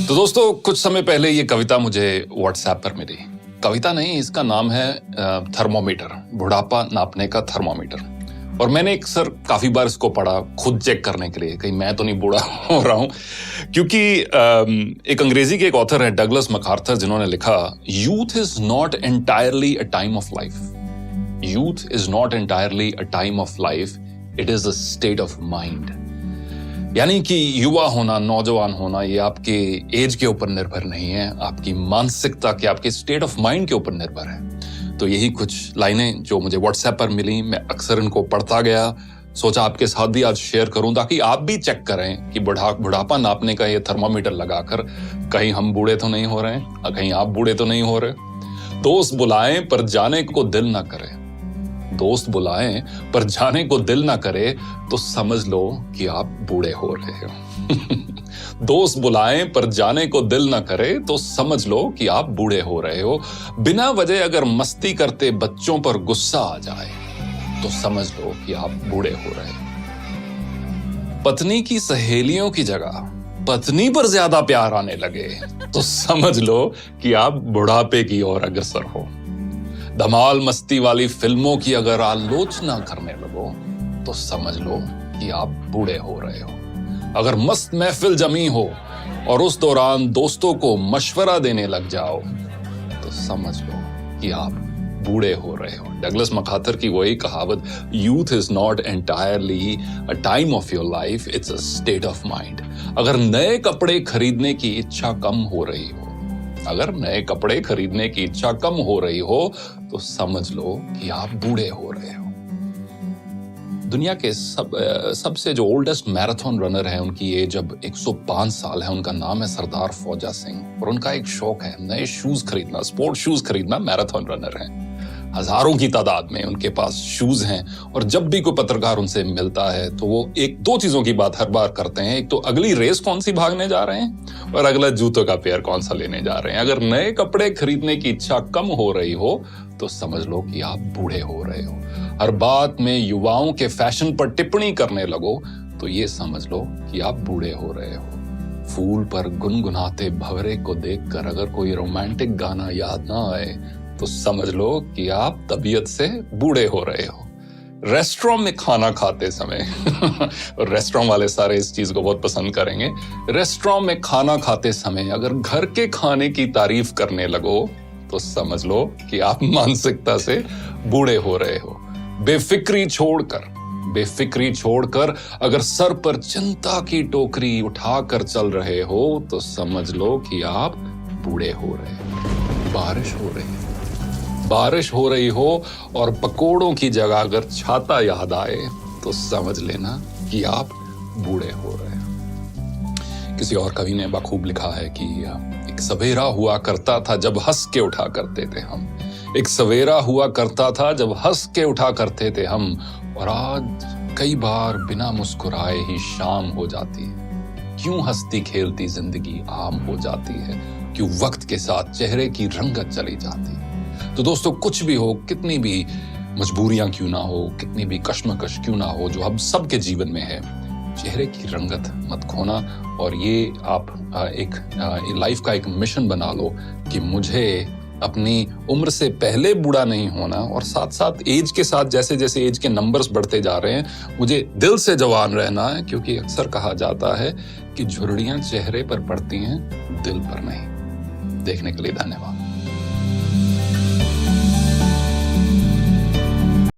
तो दोस्तों, कुछ समय पहले ये कविता मुझे व्हाट्सएप पर मिली। कविता नहीं, इसका नाम है थर्मोमीटर, बुढ़ापा नापने का थर्मोमीटर। और मैंने काफी बार इसको पढ़ा खुद चेक करने के लिए, कहीं मैं तो नहीं बूढ़ा हो रहा हूं। क्योंकि एक अंग्रेजी के एक ऑथर है डगलस मैकार्थर, जिन्होंने लिखा, youth is not entirely a time of life. Youth is not entirely a time of life, it is a state of mind. यानी कि युवा होना, नौजवान होना, ये आपके एज के ऊपर निर्भर नहीं है, आपकी मानसिकता के, आपके स्टेट ऑफ माइंड के ऊपर निर्भर है। तो यही कुछ लाइनें जो मुझे व्हाट्सएप पर मिली, मैं अक्सर इनको पढ़ता गया, सोचा आपके साथ भी आज शेयर करूं ताकि आप भी चेक करें कि बुढ़ापा नापने का ये थर्मामीटर लगाकर कहीं हम बूढ़े तो नहीं हो रहे हैं, कहीं आप बूढ़े तो नहीं हो रहे। दोस्त बुलाएं पर जाने को दिल ना करे, दोस्त बुलाएं पर जाने को दिल ना करे तो समझ लो कि आप बूढ़े हो रहे हो। दोस्त बुलाएं पर जाने को दिल ना करे तो समझ लो कि आप बूढ़े हो रहे हो। बिना वजह अगर मस्ती करते बच्चों पर गुस्सा आ जाए तो समझ लो कि आप बूढ़े हो रहे हो। पत्नी की सहेलियों की जगह पत्नी पर ज्यादा प्यार आने लगे तो समझ लो कि आप बुढ़ापे की ओर अग्रसर हो। धमाल मस्ती वाली फिल्मों की अगर आलोचना करने लगो तो समझ लो कि आप बूढ़े हो रहे हो। अगर मस्त महफिल जमी हो और उस दौरान दोस्तों को मशवरा देने लग जाओ तो समझ लो कि आप बूढ़े हो रहे हो। डगलस मैकार्थर की वही कहावत, youth is not entirely a time of your life, it's a state of mind. अगर नए कपड़े खरीदने की इच्छा कम हो रही हो, अगर नए कपड़े खरीदने की इच्छा कम हो रही हो तो समझ लो कि आप बूढ़े हो रहे हो। दुनिया के सबसे जो ओल्डेस्ट मैराथन रनर है, उनकी एज अब 105 साल है। उनका नाम है सरदार फौजा सिंह और उनका एक शौक है नए शूज खरीदना, स्पोर्ट शूज खरीदना। मैराथन रनर है, हजारों की तादाद में उनके पास शूज हैं। और जब भी कोई पत्रकार उनसे मिलता है तो वो एक दो चीजों की बात हर बार करते हैं, एक तो अगली रेस कौन सी भागने जा रहे हैं और अगला जूतों का पेयर कौन सा लेने जा रहे हैं। अगर नए कपड़े खरीदने की इच्छा कम हो रही हो तो समझ लो कि आप बूढ़े हो रहे हो। हर बात में युवाओं के फैशन पर टिप्पणी करने लगो तो ये समझ लो कि आप बूढ़े हो रहे हो। फूल पर गुनगुनाते भंवरे को देखकर अगर कोई रोमांटिक गाना याद ना आए तो समझ लो कि आप तबीयत से बूढ़े हो रहे हो। रेस्टोरेंट में खाना खाते समय और रेस्टोरेंट वाले सारे इस चीज को बहुत पसंद करेंगे। रेस्टोरेंट में खाना खाते समय अगर घर के खाने की तारीफ करने लगो तो समझ लो कि आप मानसिकता से बूढ़े हो रहे हो। बेफिक्री छोड़कर अगर सर पर चिंता की टोकरी उठाकर चल रहे हो तो समझ लो कि आप बूढ़े हो रहे हो। बारिश हो रही हो और पकोड़ों की जगह अगर छाता याद आए तो समझ लेना कि आप बूढ़े हो रहे हो। किसी और कवि ने बखूब लिखा है कि एक सवेरा हुआ करता था जब हंस के उठा करते थे हम। एक सवेरा हुआ करता था जब हंस के उठा करते थे हम, और आज कई बार बिना मुस्कुराए ही शाम हो जाती है। क्यों हंसती खेलती जिंदगी आम हो जाती है, क्यों वक्त के साथ चेहरे की रंगत चली जाती है। तो दोस्तों, कुछ भी हो, कितनी भी मजबूरियां क्यों ना हो, कितनी भी कश्मकश क्यों ना हो, जो हम सबके जीवन में है, चेहरे की रंगत मत खोना। और ये आप एक लाइफ का एक मिशन बना लो कि मुझे अपनी उम्र से पहले बूढ़ा नहीं होना, और साथ साथ एज के साथ जैसे जैसे एज के नंबर्स बढ़ते जा रहे हैं मुझे दिल से जवान रहना है। क्योंकि अक्सर कहा जाता है कि झुर्रियां चेहरे पर पड़ती हैं, दिल पर नहीं। देखने के लिए धन्यवाद।